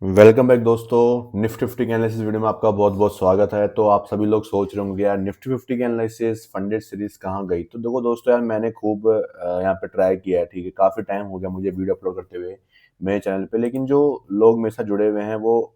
Welcome back दोस्तों। Nifty 50 के analysis video में आपका बहुत बहुत स्वागत है। तो आप सभी लोग सोच रहे होंगे यार निफ्टी 50 के एनालिसिस फंडेड सीरीज कहाँ गई। तो देखो दोस्तों यार मैंने खूब यहाँ पे ट्राई किया है, ठीक है। काफ़ी टाइम हो गया मुझे वीडियो अपलोड करते हुए मेरे चैनल पे, लेकिन जो लोग मेरे साथ जुड़े हुए हैं वो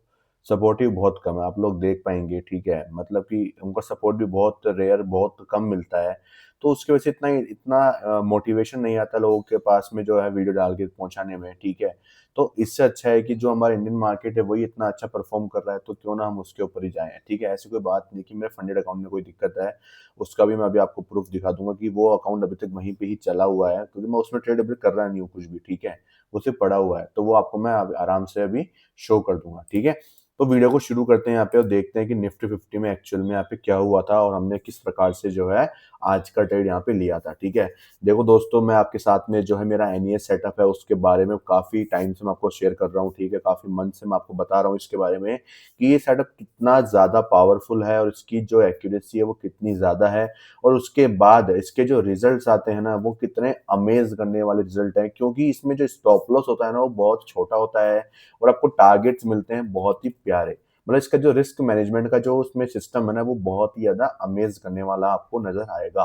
सपोर्टिव बहुत कम है। आप लोग देख पाएंगे, ठीक है। मतलब कि उनका सपोर्ट भी बहुत रेयर, बहुत कम मिलता है। तो उसकी वजह से इतना इतना मोटिवेशन नहीं आता लोगों के पास में जो है वीडियो डाल के पहुंचाने में, ठीक है। तो इससे अच्छा है कि जो हमारा इंडियन मार्केट है वही इतना अच्छा परफॉर्म कर रहा है, तो क्यों ना हम उसके ऊपर ही जाएं, ठीक है। ऐसी कोई बात नहीं कि मेरे फंडेड अकाउंट में कोई दिक्कत है। उसका भी मैं अभी आपको प्रूफ दिखा दूंगा कि वो अकाउंट अभी तक वहीं पे ही चला हुआ है, क्योंकि मैं उसमें ट्रेड अभी कर रहा नहीं हूँ कुछ भी, ठीक है। वो सिर्फ पड़ा हुआ है, तो वो आपको मैं आराम से अभी शो कर दूंगा, ठीक है। तो वीडियो को शुरू करते हैं यहाँ पे और देखते हैं कि निफ्टी 50 में एक्चुअल में यहाँ पे क्या हुआ था और हमने किस प्रकार से जो है आज का ट्रेड यहाँ पे लिया था, ठीक है। देखो दोस्तों, मैं आपके साथ में जो है मेरा एनईएस सेटअप है उसके बारे में काफ़ी टाइम से मैं आपको शेयर कर रहा हूँ, ठीक है। काफ़ी मंथ से मैं आपको बता रहा हूँ इसके बारे में कि ये सेटअप कितना ज़्यादा पावरफुल है और इसकी जो एक्यूरेसी है वो कितनी ज़्यादा है। और उसके बाद इसके जो रिजल्ट्स आते हैं ना वो कितने अमेज करने वाले रिजल्ट हैं, क्योंकि इसमें जो स्टॉप लॉस होता है ना वो बहुत छोटा होता है और आपको टारगेट्स मिलते हैं बहुत ही प्यारे। मतलब इसका जो रिस्क मैनेजमेंट का जो उसमें सिस्टम है ना वो बहुत ही ज़्यादा अमेज करने वाला आपको नजर आएगा।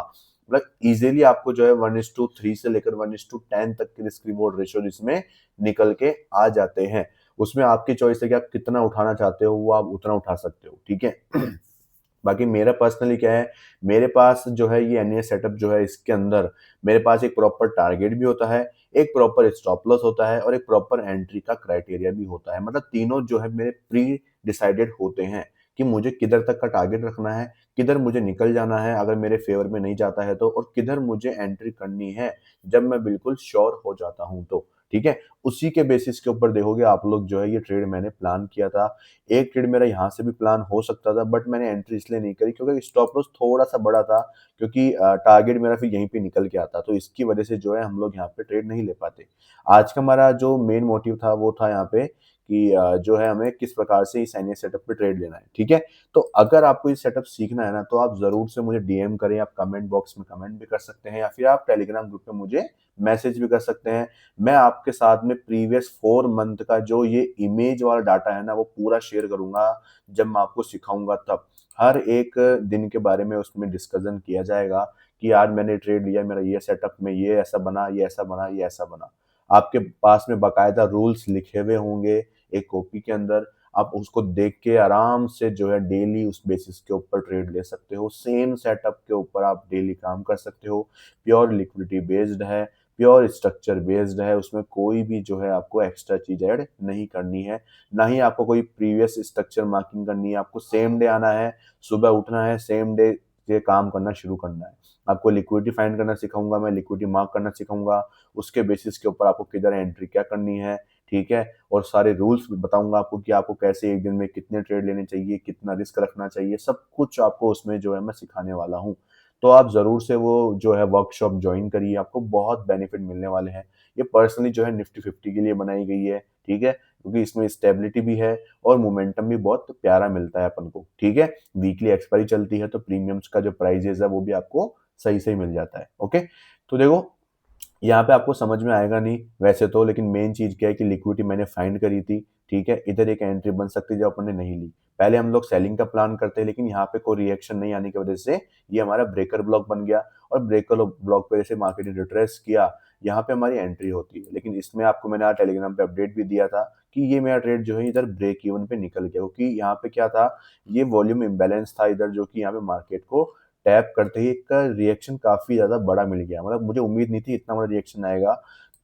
मतलब इजीली आपको जो है 1:3 से लेकर 1:10 तक की रिस्क रिवॉर्ड रेशियो इसमें निकल के आ जाते हैं। उसमें आपकी चॉइस है कि आप कितना उठाना चाहते हो, वो आप उतना उठा सकते हो, ठीक है। बाकी मेरा पर्सनली क्या है, मेरे पास जो है ये एनईएस सेटअप जो है इसके अंदर मेरे पास एक प्रॉपर टारगेट भी होता है, एक प्रॉपर स्टॉप लॉस होता है और एक प्रॉपर एंट्री का क्राइटेरिया भी होता है। मतलब तीनों जो है मेरे प्री डिसाइडेड होते हैं कि मुझे किधर तक का टारगेट रखना है, किधर मुझे निकल जाना है अगर मेरे फेवर में नहीं जाता है तो, और किधर मुझे एंट्री करनी है जब मैं बिल्कुल श्योर हो जाता हूं तो, ठीक है। उसी के बेसिस के ऊपर देखोगे आप लोग जो है ये ट्रेड मैंने प्लान किया था। एक ट्रेड मेरा यहाँ से भी प्लान हो सकता था, बट मैंने एंट्री इसलिए नहीं करी क्योंकि स्टॉप लॉस थोड़ा सा बड़ा था, क्योंकि टारगेट मेरा फिर यहीं पे निकल के आता, तो इसकी वजह से जो है हम लोग यहाँ पे ट्रेड नहीं ले पाते। आज का हमारा जो मेन मोटिव था वो था यहाँ पे कि जो है हमें किस प्रकार से इस एनए सेटअप पे ट्रेड लेना है, ठीक है। तो अगर आपको ये सेटअप सीखना है ना तो आप जरूर से मुझे डीएम करें, आप कमेंट बॉक्स में कमेंट भी कर सकते हैं या फिर आप टेलीग्राम ग्रुप पे मुझे मैसेज भी कर सकते हैं। मैं आपके साथ में प्रीवियस 4 मंथ का जो ये इमेज वाला डाटा है ना वो पूरा शेयर करूंगा जब मैं आपको सिखाऊंगा तब। हर एक दिन के बारे में उसमें डिस्कशन किया जाएगा कि आज मैंने ट्रेड लिया, मेरा ये सेटअप में ये ऐसा बना, ये ऐसा बना, ये ऐसा बना। आपके पास में बाकायदा रूल्स लिखे हुए होंगे एक कॉपी के अंदर। आप उसको देख के आराम से जो है डेली उस बेसिस के ऊपर ट्रेड ले सकते हो। सेम सेटअप के ऊपर आप डेली काम कर सकते हो। प्योर लिक्विडिटी बेस्ड है, प्योर स्ट्रक्चर बेस्ड है, उसमें कोई भी जो है आपको एक्स्ट्रा चीज ऐड नहीं करनी है। ना ही आपको कोई प्रीवियस स्ट्रक्चर मार्किंग करनी है। आपको सेम डे आना है, सुबह उठना है, सेम डे ये काम करना शुरू करना है। आपको लिक्विडिटी फाइंड करना सिखाऊंगा, मैं लिक्विडिटी मार्क करना सिखाऊंगा। उसके बेसिस के ऊपर आपको किधर एंट्री क्या करनी है, ठीक है। और सारे रूल्स बताऊंगा आपको कि आपको कैसे एक दिन में कितने ट्रेड लेने चाहिए, कितना रिस्क रखना चाहिए, सब कुछ आपको उसमें जो है मैं सिखाने वाला हूँ। तो आप ज़रूर से वो जो है वर्कशॉप ज्वाइन करिए, आपको बहुत बेनिफिट मिलने वाले हैं। ये पर्सनली जो है निफ्टी 50 के लिए बनाई गई है, ठीक है, क्योंकि इसमें स्टेबिलिटी भी है और मोमेंटम भी बहुत प्यारा मिलता है अपन को, ठीक है। वीकली एक्सपायरी चलती है तो प्रीमियम्स का जो प्राइजेस है वो भी आपको सही सही मिल जाता है, ओके। तो देखो यहाँ पे आपको समझ में आएगा नहीं वैसे तो, लेकिन मेन चीज क्या है कि लिक्विडिटी मैंने फाइंड करी थी, ठीक है। इधर एक एंट्री बन सकती है जो अपन ने नहीं ली। पहले हम लोग सेलिंग का प्लान करते हैं, लेकिन यहाँ पे कोई रिएक्शन नहीं आने की वजह से ये हमारा ब्रेकर ब्लॉक बन गया और ब्रेकर ब्लॉक पे जैसे मार्केट ने रिट्रेस किया, यहाँ पे हमारी एंट्री होती है। लेकिन इसमें आपको मैंने आज टेलीग्राम पे अपडेट भी दिया था कि ये मेरा ट्रेड जो है इधर ब्रेक इवन पे निकल गया, क्योंकि यहाँ पे क्या था, ये वॉल्यूम इम्बैलेंस था इधर, जो कि यहाँ पे मार्केट को टैप करते ही इसका रिएक्शन काफी ज्यादा बड़ा मिल गया। मतलब मुझे उम्मीद नहीं थी इतना बड़ा रिएक्शन आएगा,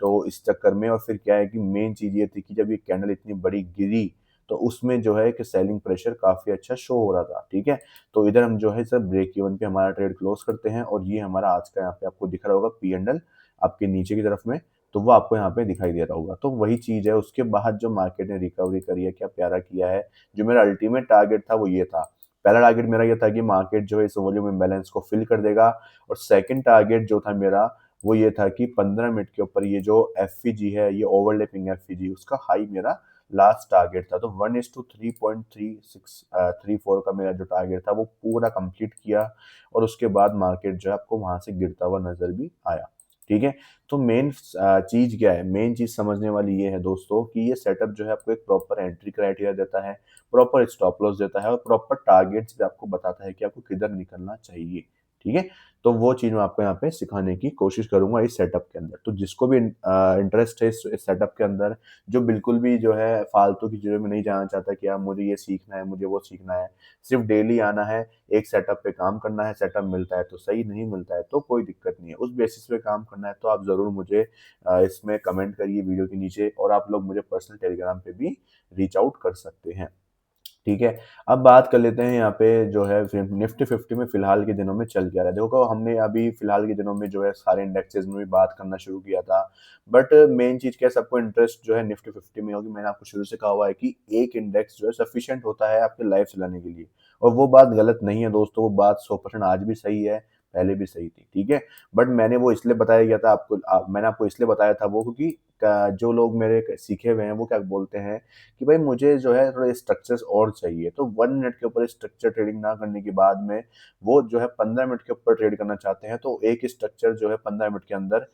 तो इस चक्कर में। और फिर क्या है कि मेन चीज ये थी कि जब ये कैंडल इतनी बड़ी गिरी तो उसमें जो है कि सेलिंग प्रेशर काफी अच्छा शो हो रहा था, ठीक है। तो इधर हम जो है सर ब्रेक इवन पे हमारा ट्रेड क्लोज करते हैं और ये हमारा आज का यहाँ पे आपको दिख रहा होगा पी एंडल आपके नीचे की तरफ में, तो वो आपको यहाँ पे दिखाई दे रहा होगा। तो वही चीज है, उसके बाद जो मार्केट ने रिकवरी करी है क्या प्यारा किया है। जो मेरा अल्टीमेट टारगेट था वो ये था, पहला टारगेट मेरा ये था कि मार्केट जो है इस वॉल्यूम इम्बैलेंस को फिल कर देगा, और सेकंड टारगेट जो था मेरा वो ये था कि 15 मिनट के ऊपर ये जो एफ है, ये ओवरलैपिंग एफ उसका हाई मेरा लास्ट टारगेट था। तो 1:3.3634 का मेरा जो टारगेट था वो पूरा कंप्लीट किया और उसके बाद मार्केट जो है आपको वहां से गिरता हुआ नजर भी आया, ठीक है? तो मेन चीज़ क्या है? मेन चीज़ समझने वाली ये है दोस्तों कि ये सेटअप जो है आपको एक प्रॉपर एंट्री क्राइटेरिया देता है, प्रॉपर स्टॉप लॉस देता है और प्रॉपर टारगेट्स भी आपको बताता है कि आपको किधर निकलना चाहिए, ठीक है? तो वो चीज़ मैं आपको यहाँ पे सिखाने की कोशिश करूँगा इस सेटअप के अंदर। तो जिसको भी इंटरेस्ट है इस सेटअप के अंदर, जो बिल्कुल भी जो है फालतू की चीज़ों में नहीं जाना चाहता कि यार मुझे ये सीखना है, मुझे वो सीखना है, सिर्फ़ डेली आना है, एक सेटअप पे काम करना है, सेटअप मिलता है तो सही, नहीं मिलता है तो कोई दिक्कत नहीं है। उस बेसिस पे काम करना है तो आप ज़रूर मुझे इसमें कमेंट करिए वीडियो के नीचे और आप लोग मुझे पर्सनल टेलीग्राम पे भी रीच आउट कर सकते हैं। ठीक है। अब बात कर लेते हैं यहाँ पे जो है फिर निफ्टी 50 में फ़िलहाल के दिनों में चल क्या रहा है। देखो हमने अभी फ़िलहाल के दिनों में जो है सारे इंडेक्सेस में भी बात करना शुरू किया था। बट मेन चीज़ क्या है सबको इंटरेस्ट जो है निफ्टी 50 में होगी। मैंने आपको शुरू से कहा हुआ है कि एक इंडेक्स जो है सफिशिएंट होता है आपकी लाइफ चलाने के लिए। और वो बात गलत नहीं है दोस्तों, वो बात 100% आज भी सही है, पहले भी सही थी, ठीक है? बट मैंने वो इसलिए बताया गया था आपको मैंने आपको इसलिए बताया था वो क्योंकि जो लोग मेरे सीखे हुए हैं वो क्या बोलते हैं कि भाई मुझे जो है थोड़े स्ट्रक्चर्स और चाहिए। तो 1 मिनट के ऊपर स्ट्रक्चर ट्रेडिंग ना करने के बाद में वो जो है 15 मिनट के ऊपर ट्रेड करना चाहते हैं, तो एक स्ट्रक्चर जो है 15 मिनट के अंदर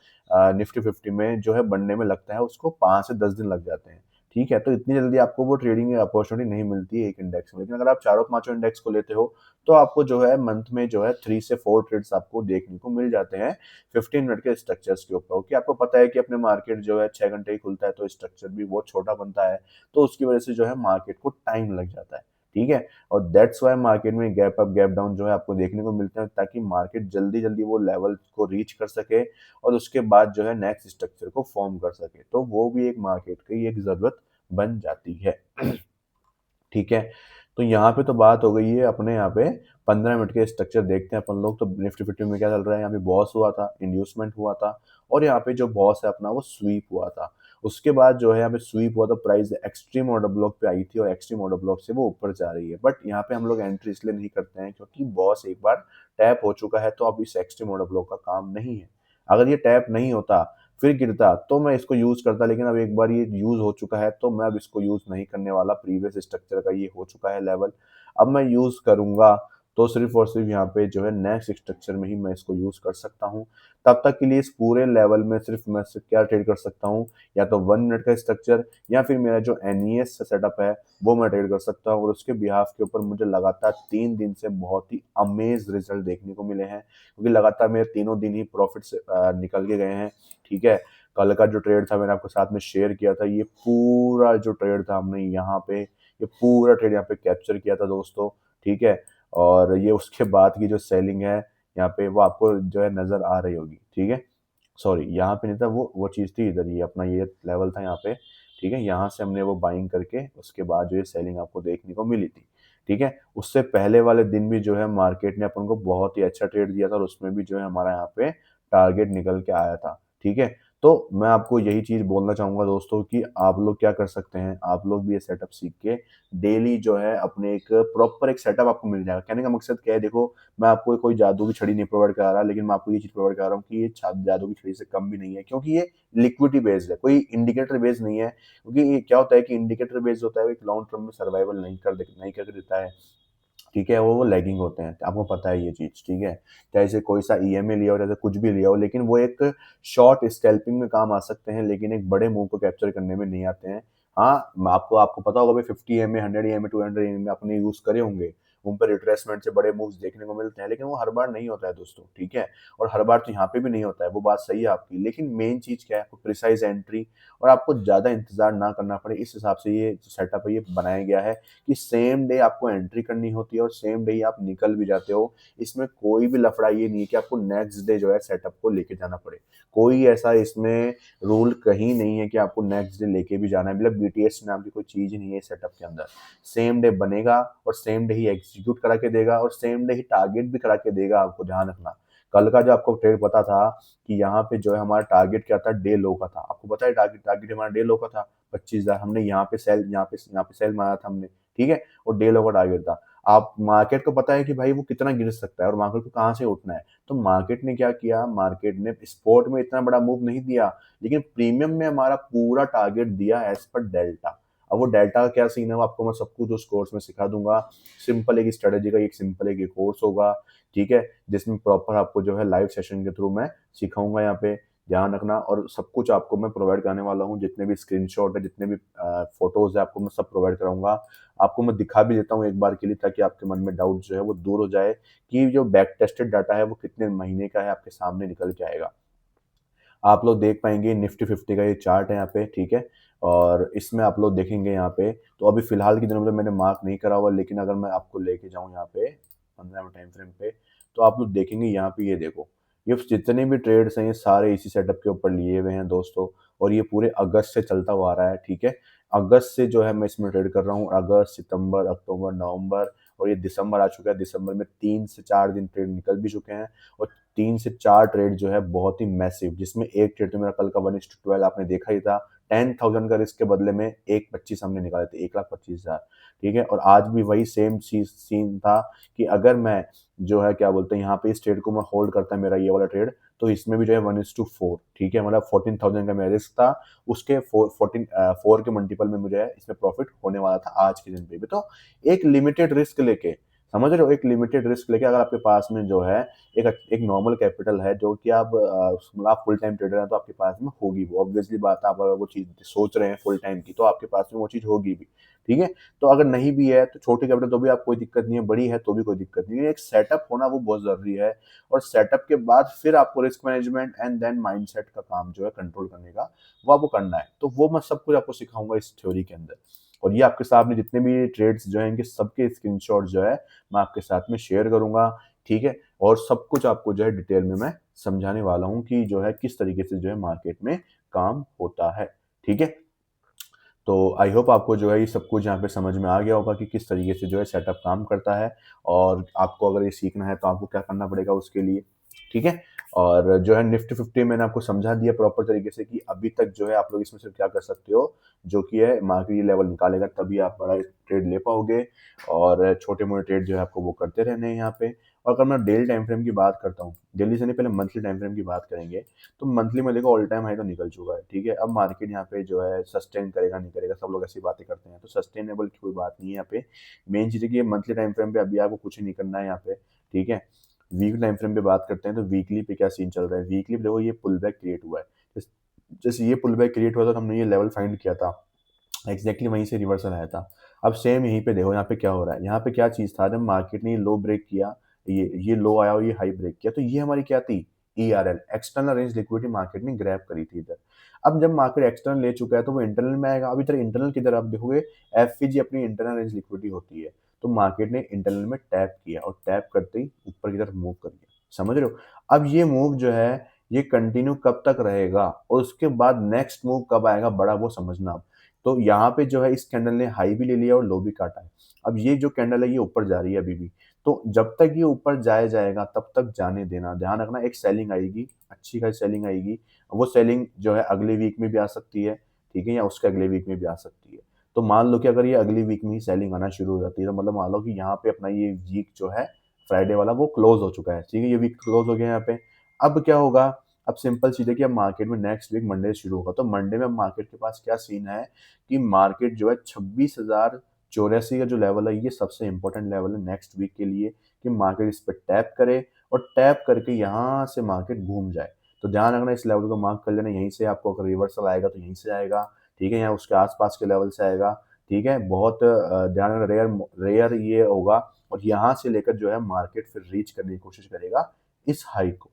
निफ्टी 50 में जो है बनने में लगता है उसको 5 से 10 दिन लग जाते हैं। ठीक है? तो इतनी जल्दी आपको वो ट्रेडिंग अपॉर्च्युनिटी नहीं मिलती है एक इंडेक्स में। लेकिन अगर आप चारों पाँचों इंडेक्स को लेते हो, तो आपको जो है मंथ में जो है 3 से 4 ट्रेड्स आपको देखने को मिल जाते हैं 15 मिनट के स्ट्रक्चर्स के ऊपर। क्योंकि आपको पता है कि अपने मार्केट जो है 6 घंटे ही खुलता है, तो स्ट्रक्चर भी बहुत छोटा बनता है। तो उसकी वजह से जो है मार्केट को टाइम लग जाता है, ठीक है? और दैट्स व्हाई मार्केट में गैप अप, गैप डाउन जो है आपको देखने को मिलते हैं ताकि मार्केट जल्दी-जल्दी वो लेवल को रीच कर सके और उसके बाद जो है नेक्स्ट स्ट्रक्चर को फॉर्म कर सके। तो वो भी एक मार्केट की एक ज़रूरत बन जाती है। ठीक है? तो यहाँ पे तो बात हो गई है अपने यहाँ पे 15 मिनट के स्ट्रक्चर देखते हैं अपन लोग तो निफ्टी 50 में क्या चल रहा है, यहाँ पे बॉस हुआ था, इंड्यूसमेंट हुआ था और यहाँ पे जो बॉस है अपना वो स्वीप हुआ था। उसके बाद जो है यहाँ पे स्वीप हुआ था, प्राइस एक्सट्रीम ऑर्डर ब्लॉक पे आई थी और एक्सट्रीम ऑर्डर ब्लॉक से वो ऊपर जा रही है। बट यहाँ पे हम लोग एंट्री इसलिए नहीं करते हैं क्योंकि बॉस एक बार टैप हो चुका है तो अब इस एक्सट्रीम ऑर्डर ब्लॉक का काम नहीं है। अगर ये टैप नहीं होता फिर गिरता तो मैं इसको यूज़ करता, लेकिन अब एक बार ये यूज़ हो चुका है तो मैं अब इसको यूज़ नहीं करने वाला। प्रीवियस स्ट्रक्चर का ये हो चुका है लेवल। अब मैं यूज़ करूँगा तो सिर्फ़ और सिर्फ़ यहाँ पे जो है नेक्स्ट स्ट्रक्चर में ही मैं इसको यूज़ कर सकता हूँ। तब तक के लिए इस पूरे लेवल में सिर्फ़ मैं सिर्फ़ क्या ट्रेड कर सकता हूँ, या तो 1 मिनट का स्ट्रक्चर या फिर मेरा जो एनईएस सेटअप है वो मैं ट्रेड कर सकता हूँ और उसके बिहाफ़ के ऊपर मुझे लगातार 3 दिन से बहुत ही अमेज़ रिज़ल्ट देखने को मिले हैं। क्योंकि लगातार मेरे तीनों दिन ही प्रॉफ़िट से निकल के गए हैं, ठीक है? कल का जो ट्रेड था मैंने आपके साथ में शेयर किया था, ये पूरा जो ट्रेड था हमने यहाँ पे ये पूरा ट्रेड यहाँ पे कैप्चर किया था दोस्तों, ठीक है? और ये उसके बाद की जो सेलिंग है यहाँ पे वो आपको जो है नज़र आ रही होगी, ठीक है? सॉरी यहाँ पे नहीं था, वो चीज़ थी इधर, ये अपना ये लेवल था यहाँ पे, ठीक है? यहाँ से हमने वो बाइंग करके उसके बाद जो ये सेलिंग आपको देखने को मिली थी, ठीक है? उससे पहले वाले दिन भी जो है मार्केट ने अपन को बहुत ही अच्छा ट्रेड दिया था और उसमें भी जो है हमारा यहाँ पे टारगेट निकल के आया था, ठीक है? तो मैं आपको यही चीज़ बोलना चाहूँगा दोस्तों कि आप लोग क्या कर सकते हैं, आप लोग भी ये सेटअप सीख के डेली जो है अपने एक प्रॉपर एक सेटअप आपको मिल जाएगा। कहने का मकसद क्या है, देखो मैं आपको कोई जादू की छड़ी नहीं प्रोवाइड करा रहा, लेकिन मैं आपको ये चीज़ प्रोवाइड करा रहा हूँ कि ये जादू की छड़ी से कम भी नहीं है, क्योंकि ये लिक्विडिटी बेस्ड है, कोई इंडिकेटर बेस्ड नहीं है। क्योंकि ये क्या होता है कि इंडिकेटर बेस्ड होता है, वो एक लॉन्ग टर्म में सर्वाइवल नहीं करके देता है, ठीक है? वो लैगिंग होते हैं, आपको पता है ये चीज़, ठीक है? चाहे कोई सा ईएमए लिया हो, चाहे कुछ भी लिया हो, लेकिन वो एक शॉर्ट स्कैल्पिंग में काम आ सकते हैं, लेकिन एक बड़े मूव को कैप्चर करने में नहीं आते हैं। हाँ, आपको आपको पता होगा भाई 50 ईएमए, 100 ईएमए, 200 ईएमए आपने यूज़ करे होंगे, उन पे रिट्रेसमेंट से बड़े मूव्स देखने को मिलते हैं, लेकिन वो हर बार नहीं होता है दोस्तों, ठीक है? और हर बार तो यहाँ पे भी नहीं होता है, वो बात सही है आपकी। लेकिन मेन चीज़ क्या है, आपको प्रिसाइज़ एंट्री और आपको ज़्यादा इंतज़ार ना करना पड़े, इस हिसाब से ये जो सेटअप है, ये बनाया गया है कि सेम डे आपको एंट्री करनी होती है और सेम डे ही आप निकल भी जाते हो। इसमें कोई भी लफड़ा ये नहीं है कि आपको नेक्स्ट डे जो है सेटअप को लेके जाना पड़े। कोई ऐसा इसमें रूल कहीं नहीं है कि आपको नेक्स्ट डे लेके भी जाना है, मतलब बीटीएस नाम की कोई चीज़ ही नहीं है सेटअप के अंदर। सेम डे बनेगा और सेम डे ही एग्जीक्यूट करा के देगा और सेम डे ही टारगेट भी करा के देगा, आपको ध्यान रखना। कल का जो आपको ट्रेड पता था कि यहाँ पे जो है हमारा टारगेट क्या था, डे लो का था। आपको पता है टारगेट टारगेट हमारा डे लो का था 25,000, हमने यहाँ पे सेल मारा था हमने, ठीक है? और डे लो का टारगेट था। आप मार्केट को पता है कि भाई वो कितना गिर सकता है और मार्केट को कहाँ से उठना है। तो मार्केट ने क्या किया, मार्केट ने स्पॉट में इतना बड़ा मूव नहीं दिया, लेकिन प्रीमियम में हमारा पूरा टारगेट दिया एज़ पर डेल्टा। अब वो डेल्टा का क्या सीन है वो आपको मैं सब कुछ उस कोर्स में सिखा दूँगा। सिंपल एक स्ट्रैटेजी का एक सिंपल एक कोर्स होगा, ठीक है? जिसमें प्रॉपर आपको जो है लाइव सेशन के थ्रू मैं सिखाऊँगा यहाँ पे। ध्यान रखना। और सब कुछ आपको मैं प्रोवाइड कराने वाला हूँ, जितने भी स्क्रीनशॉट है, जितने भी फोटोज है, आपको मैं सब प्रोवाइड कराऊंगा। आपको मैं दिखा भी देता हूँ एक बार के लिए, ताकि आपके मन में डाउट जो है वो दूर हो जाए कि जो बैक टेस्टेड डाटा है वो कितने महीने का है, आपके सामने निकल के आएगा। आप लोग देख पाएंगे निफ्टी 50 का ये चार्ट है यहाँ पे, ठीक है। और इसमें आप लोग देखेंगे यहाँ पे, तो अभी फिलहाल के दिनों में तो मैंने मार्क नहीं करा हुआ, लेकिन अगर मैं आपको लेके जाऊँ यहाँ पे 15 टाइम फ्रेम पे, तो आप लोग देखेंगे यहाँ पे, ये देखो, ये जितने भी ट्रेड्स हैं ये सारे इसी सेटअप के ऊपर लिए हुए हैं दोस्तों। और ये पूरे अगस्त से चलता हुआ आ रहा है, ठीक है। अगस्त से जो है मैं इसमें ट्रेड कर रहा हूँ, अगस्त, सितंबर, अक्टूबर, नवंबर, और ये दिसंबर आ चुका है। दिसंबर में 3 से 4 दिन ट्रेड निकल भी चुके हैं, और 3 से 4 ट्रेड जो है बहुत ही मैसिव, जिसमें एक ट्रेड तो मेरा कल का 1:12 आपने देखा ही था। 10,000 का रिस्क के बदले में 1,25 हमने निकाले थे, 1,25,000, ठीक है। और आज भी वही सेम चीज सीन था कि अगर मैं जो है क्या बोलते हैं यहाँ पे इस ट्रेड को मैं होल्ड करता, मेरा ये वाला ट्रेड, तो इसमें भी जो है 1:4, ठीक है, मतलब 14,000 का मेरा रिस्क था, उसके 4 के मल्टीपल में मुझे इसमें प्रॉफिट होने वाला था आज के दिन पे भी। तो एक लिमिटेड रिस्क लेके, समझ रहे हो, एक लिमिटेड रिस्क लेके अगर आपके पास में जो है एक एक नॉर्मल कैपिटल है, जो कि आप मतलब आप फुल टाइम ट्रेडर हैं, तो आपके पास में होगी वो, ऑब्वियसली बात है। आप अगर वो चीज़ सोच रहे हैं फुल टाइम की, तो आपके पास में वो चीज़ होगी भी, ठीक है। तो अगर नहीं भी है तो छोटी कैपिटल तो भी आप कोई दिक्कत नहीं है, बड़ी है तो भी कोई दिक्कत नहीं है। एक सेटअप होना वो बहुत ज़रूरी है, और सेटअप के बाद फिर आपको risk management and then mindset का काम जो है कंट्रोल करने का, वो आपको करना है। तो वो मैं सब कुछ आपको सिखाऊंगा इस थ्योरी के अंदर। और ये आपके सामने जितने भी ट्रेड्स जो है इनके सबके स्क्रीनशॉट जो है मैं आपके साथ में शेयर करूंगा, ठीक है। और सब कुछ आपको जो है डिटेल में मैं समझाने वाला हूँ कि जो है किस तरीके से जो है मार्केट में काम होता है, ठीक है। तो आई होप आपको जो है ये सब कुछ यहाँ पे समझ में आ गया होगा कि किस तरीके से जो है सेटअप काम करता है, और आपको अगर ये सीखना है तो आपको क्या करना पड़ेगा उसके लिए, ठीक है। और जो है निफ्टी 50 मैंने आपको समझा दिया प्रॉपर तरीके से कि अभी तक जो है आप लोग इसमें से क्या कर सकते हो, जो कि है मार्केट ये लेवल निकालेगा तभी आप बड़ा ट्रेड ले पाओगे, और छोटे मोटे ट्रेड जो है आपको वो करते रहने हैं यहाँ पे। और अगर मैं डेली टाइम फ्रेम की बात करता हूँ, डेली से नहीं, पहले मंथली टाइम फ्रेम की बात करेंगे, तो मंथली में देखो ऑल टाइम हाई तो निकल चुका है, ठीक है। अब मार्केट यहाँ पे जो है सस्टेन करेगा नहीं करेगा, सब लोग ऐसी बातें करते हैं, तो सस्टेनेबल की कोई बात नहीं है यहाँ पे। मेन चीज़ है कि मंथली टाइम फ्रेम पे अभी आपको कुछ नहीं करना है यहाँ पे, ठीक है। वीकली टाइम फ्रेम पे बात करते हैं, तो वीकली पे क्या सीन चल रहा है। वीकली पे देखो ये पुल बैक क्रिएट हुआ है, जैसे ये पुल बैक क्रिएट हुआ था तो हमने ये लेवल फाइंड किया था, एग्जैक्टली वहीं से रिवर्सल आया था। अब सेम यहीं पे देखो यहाँ पे क्या हो रहा है, यहाँ पे क्या चीज़ था, जब मार्केट ने ये लो ब्रेक किया, ये लो आया और ये हाई ब्रेक किया, तो ये हमारी क्या थी, ERL, external range liquidity market ने ग्रैब करी थी इधर। अब जब मार्केट एक्सटर्नल ले चुका है तो वो इंटरनल में आएगा। अब इधर इंटरनल किधर आप देखोगे, FVG अपनी इंटरनल रेंज लिक्विडिटी होती है, तो मार्केट ने इंटरनल में टैप किया, और टैप करते ही ऊपर की तरफ मूव कर गया, समझ रहे हो। अब ये मूव जो है ये कंटिन्यू कब तक रहेगा, और उसके बाद नेक्स्ट मूव कब आएगा बड़ा, वो समझना आप। तो यहाँ पे जो है इस कैंडल ने हाई भी ले लिया और लो भी काटा है। अब ये जो कैंडल है ये ऊपर जा रही है अभी भी, तो जब तक ये ऊपर जाए जाएगा तब तक जाने देना, ध्यान रखना। एक सेलिंग आएगी, अच्छी खासी सेलिंग आएगी, वो सेलिंग जो है अगले वीक में भी आ सकती है, ठीक है, या उसके अगले वीक में भी आ सकती है। तो मान लो कि अगर ये अगली वीक में ही सेलिंग आना शुरू हो जाती है, तो मतलब मान लो कि यहाँ पे अपना ये वीक जो है फ्राइडे वाला वो क्लोज हो चुका है, ठीक है, ये वीक क्लोज हो गया यहाँ पे। अब क्या होगा, अब सिंपल चीज़ है कि अब मार्केट में नेक्स्ट वीक मंडे से शुरू होगा, तो मंडे में मार्केट के पास क्या सीन है कि मार्केट जो है 26,084 का जो लेवल है ये सबसे इंपॉर्टेंट लेवल है नेक्स्ट वीक के लिए, कि मार्केट इस पर टैप करे, और टैप करके यहाँ से मार्केट घूम जाए। तो ध्यान रखना, इस लेवल को मार्क कर लेना, यहीं से आपको अगर रिवर्सल आएगा तो यहीं से आएगा, ठीक है, या उसके आसपास के लेवल से आएगा, ठीक है। बहुत ध्यान रखना, रेयर रेयर ये होगा, और यहाँ से लेकर जो है मार्केट फिर रीच करने की कोशिश करेगा इस हाई को,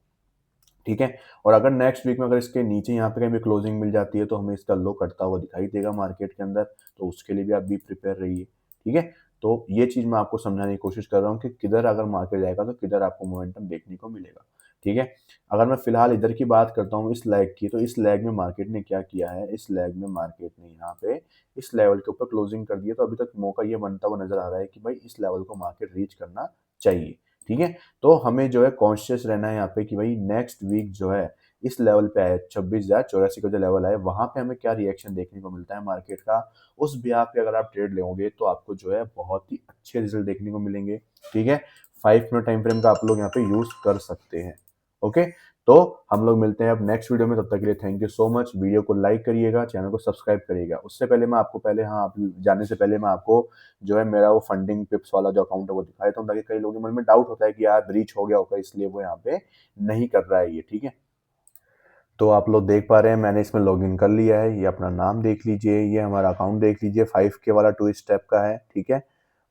ठीक है। और अगर नेक्स्ट वीक में अगर इसके नीचे यहाँ पे कहीं भी क्लोजिंग मिल जाती है, तो हमें इसका लो कटता हुआ दिखाई देगा मार्केट के अंदर, तो उसके लिए भी आप भी प्रिपेयर रहिए, ठीक है। तो ये चीज़ मैं आपको समझाने की कोशिश कर रहा हूँ कि किधर अगर मार्केट जाएगा तो किधर आपको मोमेंटम देखने को मिलेगा, ठीक है। अगर मैं फिलहाल इधर की बात करता हूँ इस लेग की, तो इस लेग में मार्केट ने क्या किया है, इस लेग में मार्केट ने यहाँ पे इस लेवल के ऊपर क्लोजिंग कर दिया, तो अभी तक मौका ये बनता हुआ नजर आ रहा है कि भाई इस लेवल को मार्केट रीच करना चाहिए, ठीक है। तो हमें जो है कॉन्शियस रहना है यहाँ पे कि भाई नेक्स्ट वीक जो है इस लेवल पे आए, 26,084 का जो लेवल है, वहां पे हमें क्या रिएक्शन देखने को मिलता है मार्केट का, उस बिहाफ पे अगर आप ट्रेड लेोगे तो आपको जो है बहुत ही अच्छे रिजल्ट देखने को मिलेंगे, ठीक है। 5 मिनट टाइम फ्रेम का आप लोग यहाँ पे यूज कर सकते हैं, ओके। तो हम लोग मिलते हैं अब नेक्स्ट वीडियो में, तब तक के लिए thank you so much. Video को लाइक करिएगा, चैनल को सब्सक्राइब करिएगा। उससे पहले मैं आपको पहले, हाँ, आप जाने से पहले मैं आपको जो है मेरा वो फंडिंग पिप्स वाला जो अकाउंट है वो दिखा देता हूँ, ताकि कई लोगों के मन में डाउट होता है कि यार ब्रीच हो गया होगा इसलिए वो यहाँ पे नहीं कर रहा है ये, ठीक है। तो आप लोग देख पा रहे हैं मैंने इसमें लॉगिन कर लिया है। ये अपना नाम देख लीजिए, ये हमारा अकाउंट देख लीजिए, 5K वाला 2 स्टेप का है, ठीक है।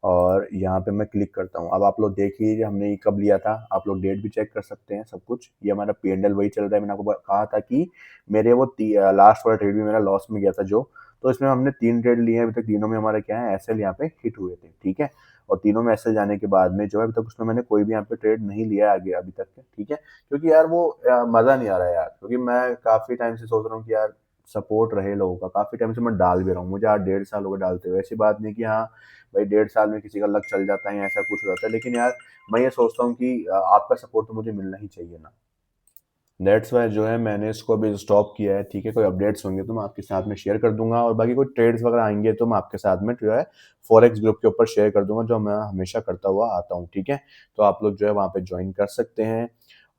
और यहाँ पे मैं क्लिक करता हूँ। अब आप लोग देख लीजिए हमने ये कब लिया था, आप लोग डेट भी चेक कर सकते हैं, सब कुछ। ये हमारा P&L वही चल रहा है। मैंने आपको कहा था कि मेरे वो लास्ट वाला ट्रेड भी मेरा लॉस में गया था जो, तो इसमें हमने 3 ट्रेड लिए हैं अभी तक, तीनों में हमारे क्या है, एसएल यहाँ पे हिट हुए थे, ठीक है। और तीनों में एसएल जाने के बाद में जो है अभी तक उसमें मैंने कोई भी यहाँ पे ट्रेड नहीं लिया है आगे अभी तक के, ठीक है। क्योंकि यार वो मज़ा नहीं आ रहा है यार, क्योंकि मैं काफ़ी टाइम से सोच रहा हूँ कि यार सपोर्ट रहे लोगों का, काफ़ी टाइम से मैं डाल भी रहा हूँ, मुझे आज 1.5 साल हो गए डालते हुए। ऐसी बात नहीं कि हाँ भाई 1.5 साल में किसी का लक चल जाता है या ऐसा कुछ हो जाता है, लेकिन यार मैं ये सोचता हूँ कि आपका सपोर्ट तो मुझे मिलना ही चाहिए ना। दैट्स वाई जो है मैंने इसको अभी स्टॉप किया है, ठीक है। कोई अपडेट्स होंगे तो मैं आपके साथ में शेयर कर दूंगा, और बाकी कोई ट्रेड्स वगैरह आएंगे तो मैं आपके साथ में जो है फॉरेक्स ग्रुप के ऊपर शेयर कर दूंगा, जो मैं हमेशा करता हुआ आता हूँ, ठीक है। तो आप लोग जो है वहाँ पे ज्वाइन कर सकते हैं।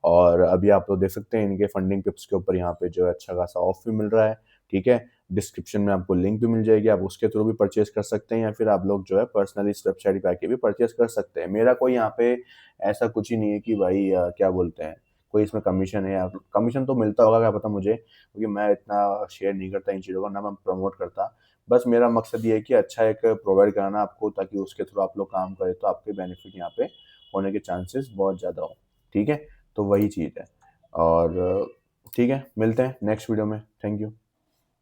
और अभी आप लोग देख सकते हैं इनके फंडिंग टिप्स के ऊपर यहाँ पे जो है अच्छा खासा ऑफ भी मिल रहा है, ठीक है। डिस्क्रिप्शन में आपको लिंक भी मिल जाएगी, आप उसके थ्रू भी परचेज कर सकते हैं, या फिर आप लोग जो है पर्सनली इस वेबसाइट पे आके भी परचेज कर सकते हैं। मेरा कोई यहाँ पे ऐसा कुछ ही नहीं है कि भाई क्या बोलते हैं, कोई इसमें कमीशन है, या कमीशन तो मिलता होगा क्या पता मुझे, क्योंकि मैं इतना शेयर नहीं करता इन चीज़ों का, ना मैं प्रमोट करता। बस मेरा मकसद ये है कि अच्छा एक प्रोवाइड कराना आपको, ताकि उसके थ्रू आप लोग काम करें तो आपके बेनिफिट यहाँ पे होने के चांसेस बहुत ज़्यादा हो, ठीक है। तो वही चीज़ है। और ठीक है, मिलते हैं नेक्स्ट वीडियो में। Thank you.